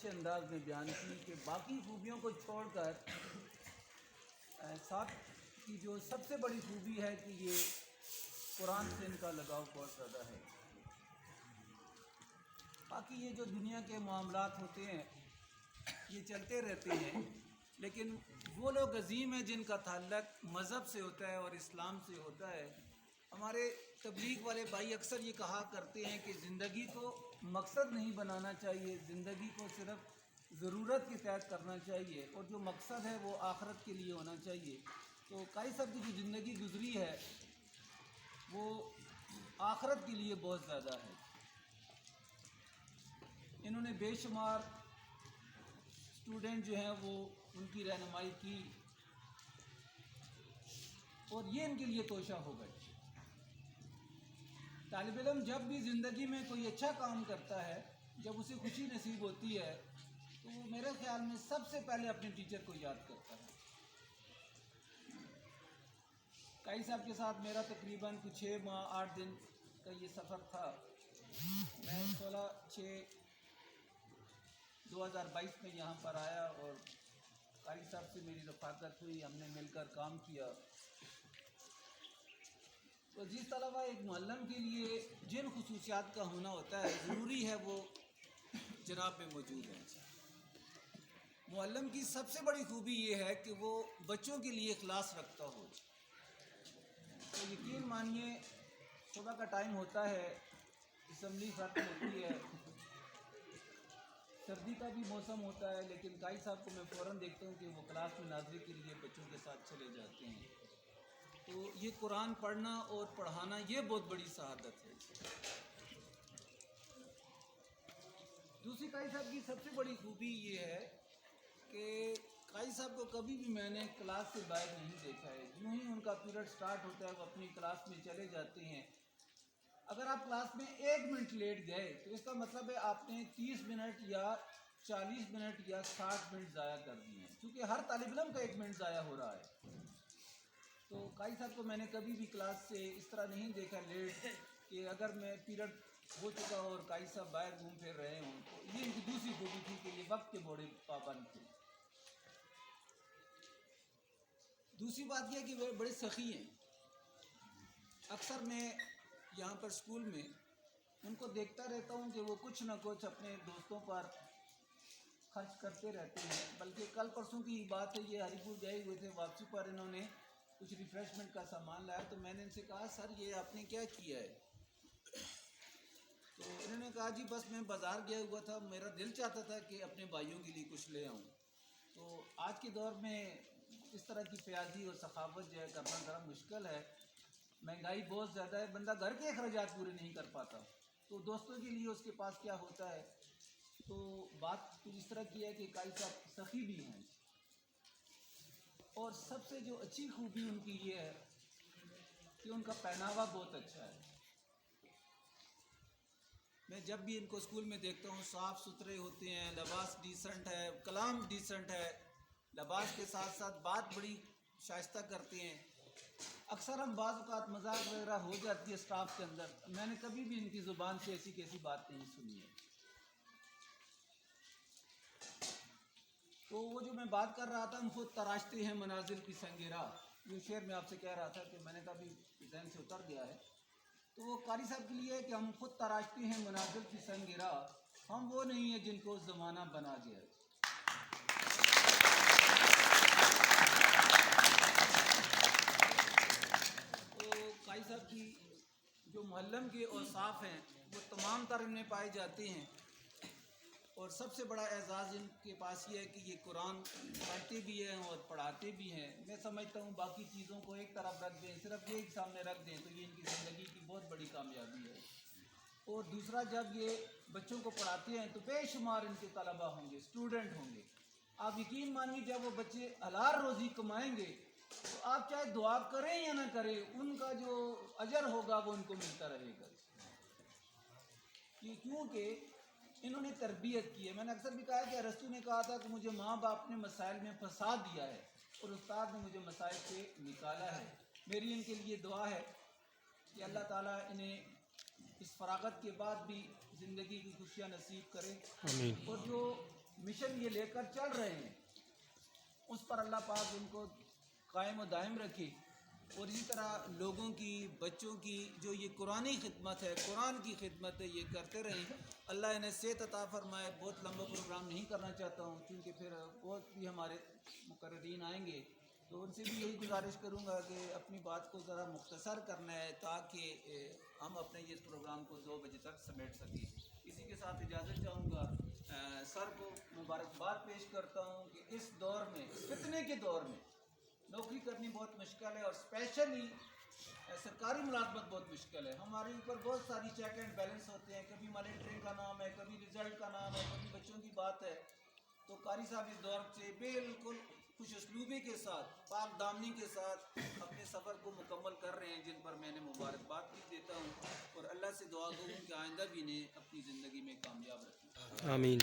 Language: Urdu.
اچھے انداز میں بیان کی کہ باقی خوبیوں کو چھوڑ کر ساتھ کی جو سب سے بڑی خوبی ہے کہ یہ قرآن سے ان کا لگاؤ بہت زیادہ ہے۔ باقی یہ جو دنیا کے معاملات ہوتے ہیں یہ چلتے رہتے ہیں، لیکن وہ لوگ عظیم ہیں جن کا تعلق مذہب سے ہوتا ہے اور اسلام سے ہوتا ہے۔ ہمارے تبلیغ والے بھائی اکثر یہ کہا کرتے ہیں کہ زندگی کو مقصد نہیں بنانا چاہیے، زندگی کو صرف ضرورت کے تحت کرنا چاہیے، اور جو مقصد ہے وہ آخرت کے لیے ہونا چاہیے۔ تو قاری صاحب کی جو زندگی گزری ہے وہ آخرت کے لیے بہت زیادہ ہے۔ انہوں نے بے شمار اسٹوڈنٹ جو ہیں وہ ان کی رہنمائی کی، اور یہ ان کے لیے توشہ ہو گئے۔ طالب علم جب بھی زندگی میں کوئی اچھا کام کرتا ہے، جب اسے خوشی نصیب ہوتی ہے، تو وہ میرے خیال میں سب سے پہلے اپنے ٹیچر کو یاد کرتا ہے۔ قاری صاحب کے ساتھ میرا تقریباً کچھ 6 ماہ 8 دن کا یہ سفر تھا۔ میں 16/6/2022 میں یہاں پر آیا اور قاری صاحب سے میری رفاقت ہوئی، ہم نے مل کر کام کیا۔ تو جس طلبہ ایک معلم کے لیے جن خصوصیات کا ہونا ہوتا ہے ضروری ہے وہ جناب میں موجود ہیں۔ معلم کی سب سے بڑی خوبی یہ ہے کہ وہ بچوں کے لیے اخلاص رکھتا ہو۔ تو یقین مانیے صبح کا ٹائم ہوتا ہے، اسمبلی ختم ہوتی ہے، سردی کا بھی موسم ہوتا ہے، لیکن قاری صاحب کو میں فوراً دیکھتا ہوں کہ وہ کلاس میں ناظری کے لیے بچوں کے ساتھ چلے جاتے ہیں۔ تو یہ قرآن پڑھنا اور پڑھانا یہ بہت بڑی سعادت ہے۔ دوسری قاری صاحب کی سب سے بڑی خوبی یہ ہے کہ قاری صاحب کو کبھی بھی میں نے کلاس سے باہر نہیں دیکھا ہے۔ یوں ہی ان کا پیریڈ سٹارٹ ہوتا ہے وہ اپنی کلاس میں چلے جاتے ہیں۔ اگر آپ کلاس میں 1 منٹ لیٹ گئے تو اس کا مطلب ہے آپ نے 30 منٹ یا 40 منٹ یا 60 منٹ ضائع کر دیے ہیں، کیونکہ ہر طالب علم کا 1 منٹ ضائع ہو رہا ہے۔ تو قاری صاحب کو میں نے کبھی بھی کلاس سے اس طرح نہیں دیکھا لیٹ کہ اگر میں پیریڈ ہو چکا ہو اور قاری صاحب باہر گھوم پھر رہے ہوں۔ تو یہ ان کی دوسری خوبی تھی کہ یہ وقت کے بڑے پابند تھے۔ دوسری بات یہ ہے کہ وہ بڑے سخی ہیں۔ اکثر میں یہاں پر اسکول میں ان کو دیکھتا رہتا ہوں کہ وہ کچھ نہ کچھ اپنے دوستوں پر خرچ کرتے رہتے ہیں۔ بلکہ کل پرسوں کی بات ہے، یہ ہری پور گئے ہوئے تھے، واپسی پر انہوں نے کچھ ریفریشمنٹ کا سامان لایا، تو میں نے ان سے کہا سر یہ آپ نے کیا کیا ہے؟ تو انہوں نے کہا جی بس میں بازار گیا ہوا تھا، میرا دل چاہتا تھا کہ اپنے بھائیوں کے لیے کچھ لے آؤں۔ تو آج کے دور میں اس طرح کی پیازی اور سخاوت جو ہے کرنا ذرا مشکل ہے، مہنگائی بہت زیادہ ہے، بندہ گھر کے اخراجات پورے نہیں کر پاتا، تو دوستوں کے لیے اس کے پاس کیا ہوتا ہے۔ تو بات کچھ اس طرح کی ہے کہ قاری صاحب سخی بھی ہیں، اور سب سے جو اچھی خوبی ان کی یہ ہے کہ ان کا پہناوا بہت اچھا ہے۔ میں جب بھی ان کو اسکول میں دیکھتا ہوں صاف ستھرے ہوتے ہیں، لباس ڈیسنٹ ہے، کلام ڈیسنٹ ہے، لباس کے ساتھ ساتھ بات بڑی شائستہ کرتے ہیں۔ اکثر ہم بعض اوقات مذاق وغیرہ ہو جاتی ہے اسٹاف کے اندر، میں نے کبھی بھی ان کی زبان سے ایسی کیسی بات نہیں سنی ہے۔ تو وہ جو میں بات کر رہا تھا ہم خود تراشتے ہیں منازل کی سنگ راہ، یہ شعر میں آپ سے کہہ رہا تھا کہ میں نے کبھی ذہن سے اتر گیا ہے۔ تو وہ قاری صاحب کے لیے ہے کہ ہم خود تراشتے ہیں منازل کی سنگ راہ، ہم وہ نہیں ہیں جن کو زمانہ بنا گیا ہے۔ تو قاری صاحب کی جو معلم کے اوصاف ہیں وہ تمام تر ان میں پائے جاتے ہیں، اور سب سے بڑا اعزاز ان کے پاس یہ ہے کہ یہ قرآن پڑھتے بھی ہیں اور پڑھاتے بھی ہیں۔ میں سمجھتا ہوں باقی چیزوں کو ایک طرف رکھ دیں، صرف یہ سامنے رکھ دیں تو یہ ان کی زندگی کی بہت بڑی کامیابی ہے۔ اور دوسرا جب یہ بچوں کو پڑھاتے ہیں تو بے شمار ان کے طلبہ ہوں گے، اسٹوڈنٹ ہوں گے۔ آپ یقین مانیے جب وہ بچے حلال روزی کمائیں گے تو آپ چاہے دعا کریں یا نہ کریں ان کا جو اجر ہوگا وہ ان کو ملتا رہے گا، کیونکہ انہوں نے تربیت کی ہے۔ میں نے اکثر بھی کہا کہ ارسطو نے کہا تھا کہ مجھے ماں باپ نے مسائل میں پھنسا دیا ہے اور استاد نے مجھے مسائل سے نکالا ہے۔ میری ان کے لیے دعا ہے کہ اللہ تعالیٰ انہیں اس فراغت کے بعد بھی زندگی کی خوشیاں نصیب کرے، اور جو مشن یہ لے کر چل رہے ہیں، اس پر اللہ پاک ان کو قائم و دائم رکھے، اور اسی طرح لوگوں کی، بچوں کی جو یہ قرآنی خدمت ہے، قرآن کی خدمت ہے، یہ کرتے رہیں۔ اللہ انہیں صحت عطا فرمائے۔ بہت لمبا پروگرام نہیں کرنا چاہتا ہوں کیونکہ پھر بہت بھی ہمارے مقررین آئیں گے، تو ان سے بھی یہی گزارش کروں گا کہ اپنی بات کو ذرا مختصر کرنا ہے تاکہ ہم اپنے اس پروگرام کو 2 بجے تک سمیٹ سکیں۔ اسی کے ساتھ اجازت چاہوں گا، سر کو مبارکباد پیش کرتا ہوں کہ اس دور میں، فتنے کے دور میں نوکری کرنی بہت مشکل ہے، اور اسپیشلی سرکاری ملازمت بہت مشکل ہے۔ ہمارے اوپر بہت ساری چیک اینڈ بیلنس ہوتے ہیں، کبھی مانیٹرنگ کا نام ہے، کبھی رزلٹ کا نام ہے، کبھی بچوں کی بات ہے۔ تو قاری صاحب اس دور سے بالکل خوش اسلوبی کے ساتھ، پاک دامنی کے ساتھ اپنے سفر کو مکمل کر رہے ہیں، جن پر میں نے مبارکباد بھی دیتا ہوں، اور اللہ سے دعا کروں کہ آئندہ بھی انہیں اپنی زندگی میں کامیاب رکھیں۔ آمین۔